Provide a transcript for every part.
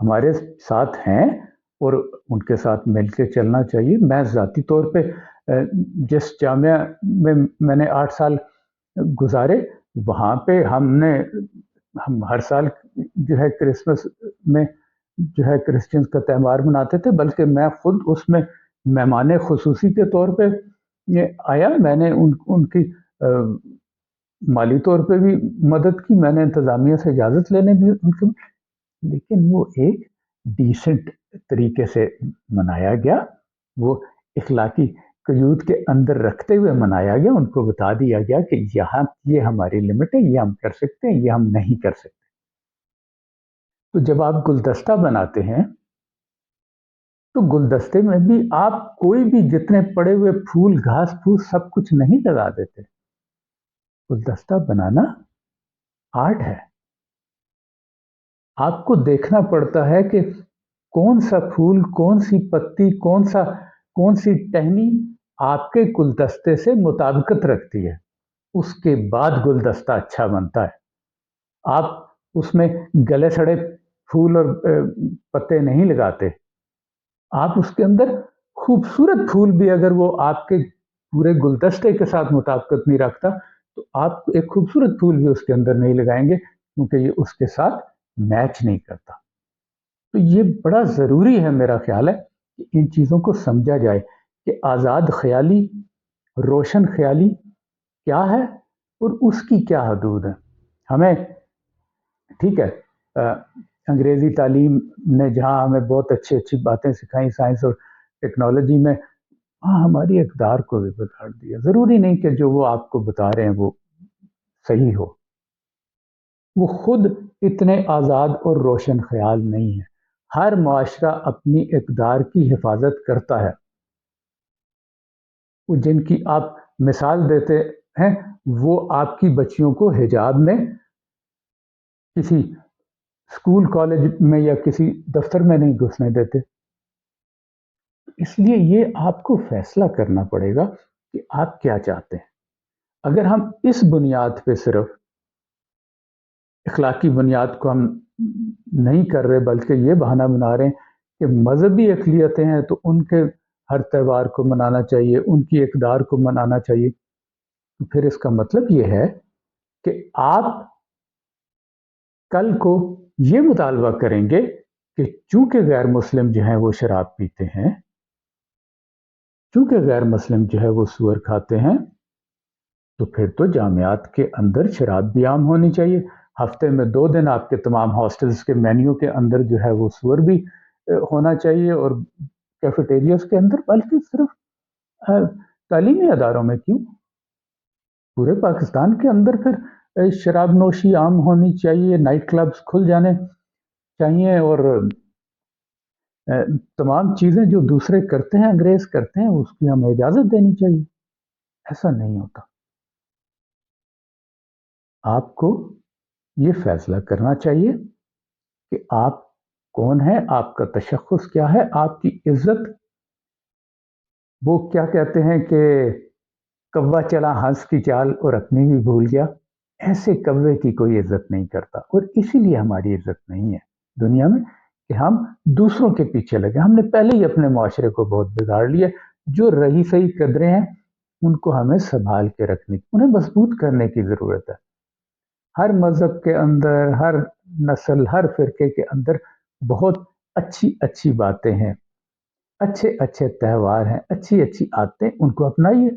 ہمارے ساتھ ہیں اور ان کے ساتھ مل کے چلنا چاہیے. میں ذاتی طور پہ جس جامعہ میں نے 8 سال گزارے، وہاں پہ ہم ہر سال جو ہے کرسمس میں جو ہے کرسچنز کا تہوار مناتے تھے، بلکہ میں خود اس میں مہمان خصوصی کے طور پہ آیا. میں نے ان کی مالی طور پہ بھی مدد کی، میں نے انتظامیہ سے اجازت لینے بھی ان کی، لیکن وہ ایک ڈیسنٹ طریقے سے منایا گیا، وہ اخلاقی قیود کے اندر رکھتے ہوئے منایا گیا. ان کو بتا دیا گیا کہ یہاں یہ ہماری لمٹ ہے، یہ ہم کر سکتے ہیں، یہ ہم نہیں کر سکتے. تو جب آپ گلدستہ بناتے ہیں تو گلدستے میں بھی آپ کوئی بھی جتنے پڑے ہوئے پھول گھاس پھوس سب کچھ نہیں لگا دیتے. گلدستہ بنانا آرٹ ہے. آپ کو دیکھنا پڑتا ہے کہ کون سا پھول، کون سی پتی، کون سی ٹہنی آپ کے گلدستے سے مطابقت رکھتی ہے. اس کے بعد گلدستہ اچھا بنتا ہے. آپ اس میں گلے سڑے پھول اور پتے نہیں لگاتے. آپ اس کے اندر خوبصورت پھول بھی اگر وہ آپ کے پورے گلدستے کے ساتھ مطابقت نہیں رکھتا تو آپ ایک خوبصورت پھول بھی اس کے اندر نہیں لگائیں گے، کیونکہ یہ اس کے ساتھ میچ نہیں کرتا. تو یہ بڑا ضروری ہے، میرا خیال ہے کہ ان چیزوں کو سمجھا جائے کہ آزاد خیالی، روشن خیالی کیا ہے اور اس کی کیا حدود ہے. ہمیں ٹھیک ہے انگریزی تعلیم نے جہاں ہمیں بہت اچھی باتیں سکھائیں سائنس اور ٹیکنالوجی میں، ہاں ہماری اقدار کو بھی بگاڑ دیا. ضروری نہیں کہ جو وہ آپ کو بتا رہے ہیں وہ صحیح ہو. وہ خود اتنے آزاد اور روشن خیال نہیں ہے. ہر معاشرہ اپنی اقدار کی حفاظت کرتا ہے. وہ جن کی آپ مثال دیتے ہیں وہ آپ کی بچیوں کو حجاب میں کسی اسکول کالج میں یا کسی دفتر میں نہیں گھسنے دیتے. اس لیے یہ آپ کو فیصلہ کرنا پڑے گا کہ آپ کیا چاہتے ہیں. اگر ہم اس بنیاد پہ صرف اخلاقی بنیاد کو ہم نہیں کر رہے بلکہ یہ بہانہ بنا رہے ہیں کہ مذہبی اقلیتیں ہیں تو ان کے ہر تہوار کو منانا چاہیے، ان کی اقدار کو منانا چاہیے، تو پھر اس کا مطلب یہ ہے کہ آپ کل کو یہ مطالبہ کریں گے کہ چونکہ غیر مسلم جو ہیں وہ شراب پیتے ہیں، چونکہ غیر مسلم جو ہے وہ سور کھاتے ہیں، تو پھر تو جامعات کے اندر شراب بھی عام ہونی چاہیے. ہفتے میں 2 دن آپ کے تمام ہاسٹلز کے مینیو کے اندر جو ہے وہ سور بھی ہونا چاہیے، اور کیفیٹیریاز کے اندر، بلکہ صرف تعلیمی اداروں میں کیوں، پورے پاکستان کے اندر پھر شراب نوشی عام ہونی چاہیے. نائٹ کلبز کھل جانے چاہیے، اور تمام چیزیں جو دوسرے کرتے ہیں، انگریز کرتے ہیں، اس کی ہمیں اجازت دینی چاہیے. ایسا نہیں ہوتا. آپ کو یہ فیصلہ کرنا چاہیے کہ آپ کون ہیں، آپ کا تشخص کیا ہے، آپ کی عزت. وہ کیا کہتے ہیں کہ کوا چلا ہنس کی چال اور اپنی بھی بھول گیا. ایسے کوے کی کوئی عزت نہیں کرتا، اور اسی لیے ہماری عزت نہیں ہے دنیا میں کہ ہم دوسروں کے پیچھے لگے. ہم نے پہلے ہی اپنے معاشرے کو بہت بگاڑ لیا. جو رہی صحیح قدریں ہیں ان کو ہمیں سنبھال کے رکھنی، انہیں مضبوط کرنے کی ضرورت ہے. ہر مذہب کے اندر، ہر نسل، ہر فرقے کے اندر بہت اچھی اچھی باتیں ہیں، اچھے اچھے تہوار ہیں، اچھی اچھی عادتیں، ان کو اپنائیے،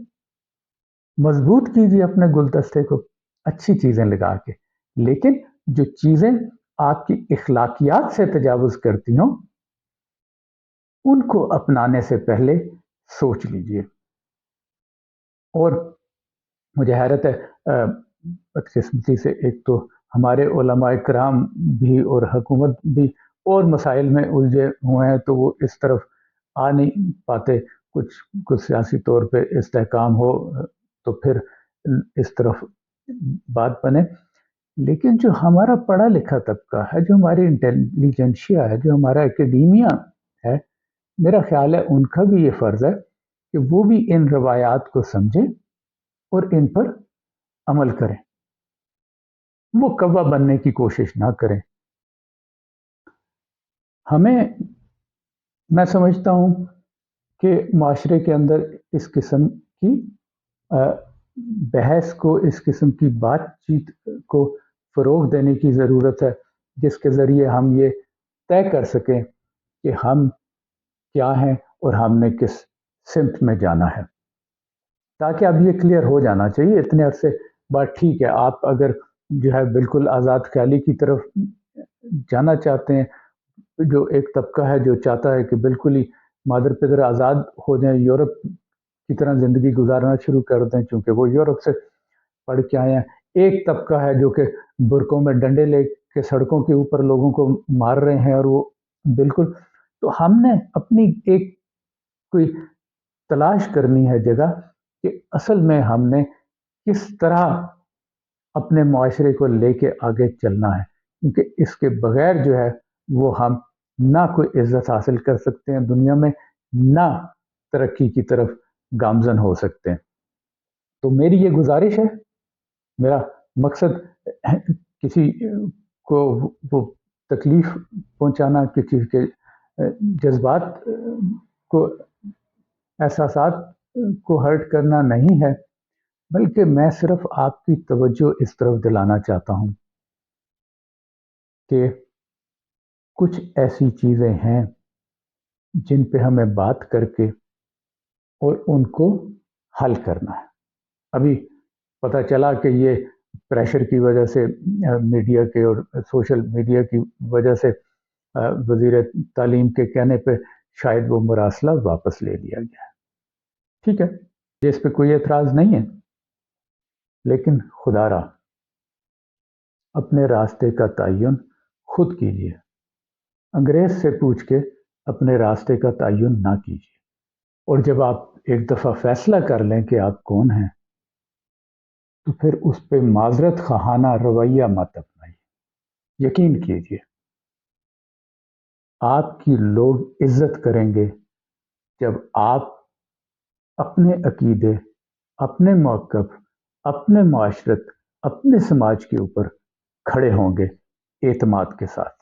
مضبوط کیجیے اپنے گلدستے کو اچھی چیزیں لگا کے. لیکن جو چیزیں آپ کی اخلاقیات سے تجاوز کرتی ہوں ان کو اپنانے سے پہلے سوچ لیجیے. اور مجھے حیرت ہے بدقسمتی سے، ایک تو ہمارے علماء کرام بھی اور حکومت بھی اور مسائل میں الجھے ہوئے ہیں، تو وہ اس طرف آ نہیں پاتے. کچھ سیاسی طور پہ استحکام ہو تو پھر اس طرف بات بنے. لیکن جو ہمارا پڑھا لکھا طبقہ ہے، جو ہماری انٹیلیجنشیا ہے، جو ہمارا اکیڈیمیا ہے، میرا خیال ہے ان کا بھی یہ فرض ہے کہ وہ بھی ان روایات کو سمجھیں اور ان پر عمل کریں. وہ کوا بننے کی کوشش نہ کریں. ہمیں میں سمجھتا ہوں کہ معاشرے کے اندر اس قسم کی بحث کو، اس قسم کی بات چیت کو فروغ دینے کی ضرورت ہے، جس کے ذریعے ہم یہ طے کر سکیں کہ ہم کیا ہیں اور ہم نے کس سمت میں جانا ہے، تاکہ اب یہ کلیئر ہو جانا چاہیے اتنے عرصے بات ٹھیک ہے۔ آپ اگر جو ہے بالکل آزاد خیالی کی طرف جانا چاہتے ہیں، جو ایک طبقہ ہے جو چاہتا ہے کہ بالکل ہی مادر پدر آزاد ہو جائیں، یورپ کی طرح زندگی گزارنا شروع کر دیں، چونکہ وہ یورپ سے پڑھ کے آئے ہیں۔ ایک طبقہ ہے جو کہ برقعوں میں ڈنڈے لے کے سڑکوں کے اوپر لوگوں کو مار رہے ہیں، اور وہ بالکل، تو ہم نے اپنی ایک کوئی تلاش کرنی ہے جگہ کہ اصل میں ہم نے کس طرح اپنے معاشرے کو لے کے آگے چلنا ہے، کیونکہ اس کے بغیر جو ہے وہ ہم نہ کوئی عزت حاصل کر سکتے ہیں دنیا میں، نہ ترقی کی طرف گامزن ہو سکتے ہیں۔ تو میری یہ گزارش ہے، میرا مقصد کسی کو وہ تکلیف پہنچانا، کسی کے جذبات کو، احساسات کو ہرٹ کرنا نہیں ہے، بلکہ میں صرف آپ کی توجہ اس طرف دلانا چاہتا ہوں کہ کچھ ایسی چیزیں ہیں جن پہ ہمیں بات کر کے اور ان کو حل کرنا ہے۔ ابھی پتہ چلا کہ یہ پریشر کی وجہ سے، میڈیا کے اور سوشل میڈیا کی وجہ سے، وزیر تعلیم کے کہنے پہ شاید وہ مراسلہ واپس لے لیا گیا ہے۔ ٹھیک ہے، اس پہ کوئی اعتراض نہیں ہے، لیکن خدا را اپنے راستے کا تعین خود کیجیے، انگریز سے پوچھ کے اپنے راستے کا تعین نہ کیجیے، اور جب آپ ایک دفعہ فیصلہ کر لیں کہ آپ کون ہیں، تو پھر اس پہ معذرت خواہانہ رویہ مت اپنائیے۔ یقین کیجیے آپ کی لوگ عزت کریں گے جب آپ اپنے عقیدے، اپنے موقف، اپنے معاشرت، اپنے سماج کے اوپر کھڑے ہوں گے اعتماد کے ساتھ۔